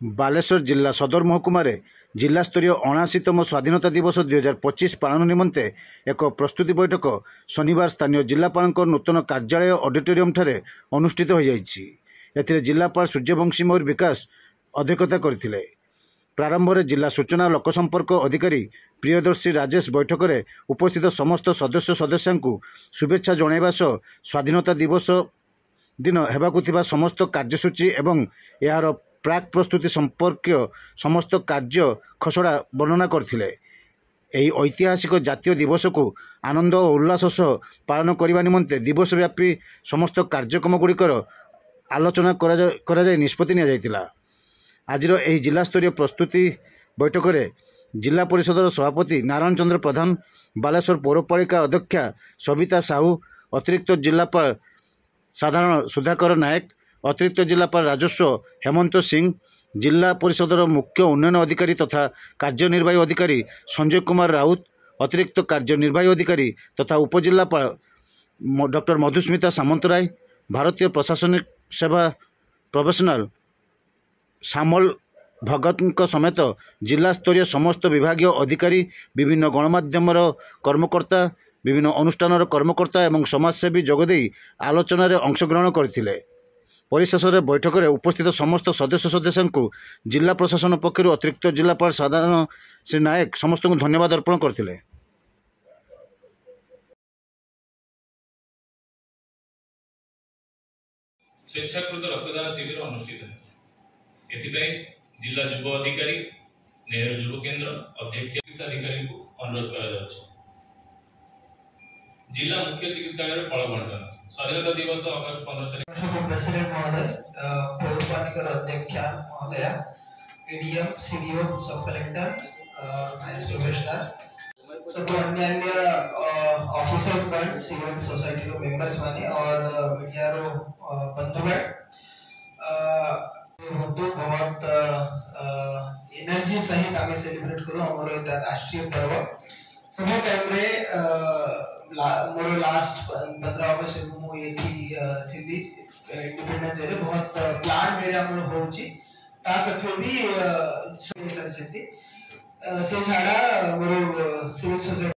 बालेश्वर जिला सदर महकुमार जिला स्तरीय 79तम स्वाधीनता दिवस 2025 पालन निमंते एक प्रस्तुति बैठक शनिवार स्थानीय जिलापाल नूतन कार्यालय ऑडिटोरियम ठारे अनुष्ठित हो जाइछि। एथिरे जिलापाल सूर्यवंशी मयूर विकास अध्यक्षता करथिले। प्रारंभ में जिला सूचना लोकसंपर्क अधिकारी प्रियदर्शी राजेश बैठक में उपस्थित समस्त सदस्यों को शुभेच्छा जणाइबा सह स्वाधीनता दिवस दिन हेबाकु थिबा समस्त कार्यसूची एवं यार प्राक प्रस्तुति संपर्क समस्त कार्य खसड़ा वर्णना करथिले। एही ऐतिहासिक जातीय दिवस को आनंद और उल्लास सह पालन करने निमंते दिवसव्यापी समस्त कार्यक्रम गुड़िकर आलोचना करा जाय निष्पत्ति निया जायतिला। आजिर एही जिला स्तरीय प्रस्तुति बैठक में जिला परिषदर सभापति नारायण चंद्र प्रधान, बालेश्वर पौरपालिका अध्यक्षा सविता साहू, अतिरिक्त जिलापाल साधारण सुधाकर नायक, अतिरिक्त जिलापाल राजस्व हेमंत सिंह, जिला परिषदर मुख्य उन्नयन अधिकारी तथा कार्यनिर्वाही अधिकारी संजय कुमार राउत, अतिरिक्त कार्यनिर्वाही अधिकारी तथा उपजिलापाल डॉक्टर मधुस्मिता सामंतराय, भारतीय प्रशासनिक सेवा प्रोफेशनल श्यामल भगत समेत जिला स्तरीय समस्त विभागीय अधिकारी, विभिन्न गणमाध्यम कर्मकर्ता, विभिन्न अनुष्ठान कर्मकर्ता एवं समाजसेवी जोगदे आलोचन अंशग्रहण करथिले। परिशेष बैठक में उपस्थित समस्त सदस्यों को जिला प्रशासन पक्षर अतिरिक्त जिलापाल साधारण श्री नायक समस्त को धन्यवाद अर्पण करथिले। स्वेच्छाकृत रक्तदान शिविर अनुष्ठित है। एथिपाई जिला युव अधिकारी नेहरू युव केन्द्र अध्यक्ष चिकित्सा अधिकारी को अनुरोध करा जिला मुख्य चिकित्सालय फल बंटन स्वाधीनता दिवस अगस्त 15 तारिख प्रेसिडेंट महोदय, पौरपालिका अध्यक्षा महोदय, एडीएम, सीडीओ, सब कलेक्टर, वाइस प्रोफेशनल, सब अन्य ऑफिसर्स गण, सिविल सोसाइटी रो मेंबर्स माने और मीडिया रो बंधुगण बहुत एनर्जी सहित आमे सेलिब्रेट करो हमर एटा राष्ट्रीय पर्व। समय टाइम रे मोर लास्ट 15 अगस्त मु एठी थिली इंडिपेंडेंस डे रे बहुत प्लान मेरे हमर होउची ता सफे भी से छथि से छाड़ा मोर सिविल सोसाइटी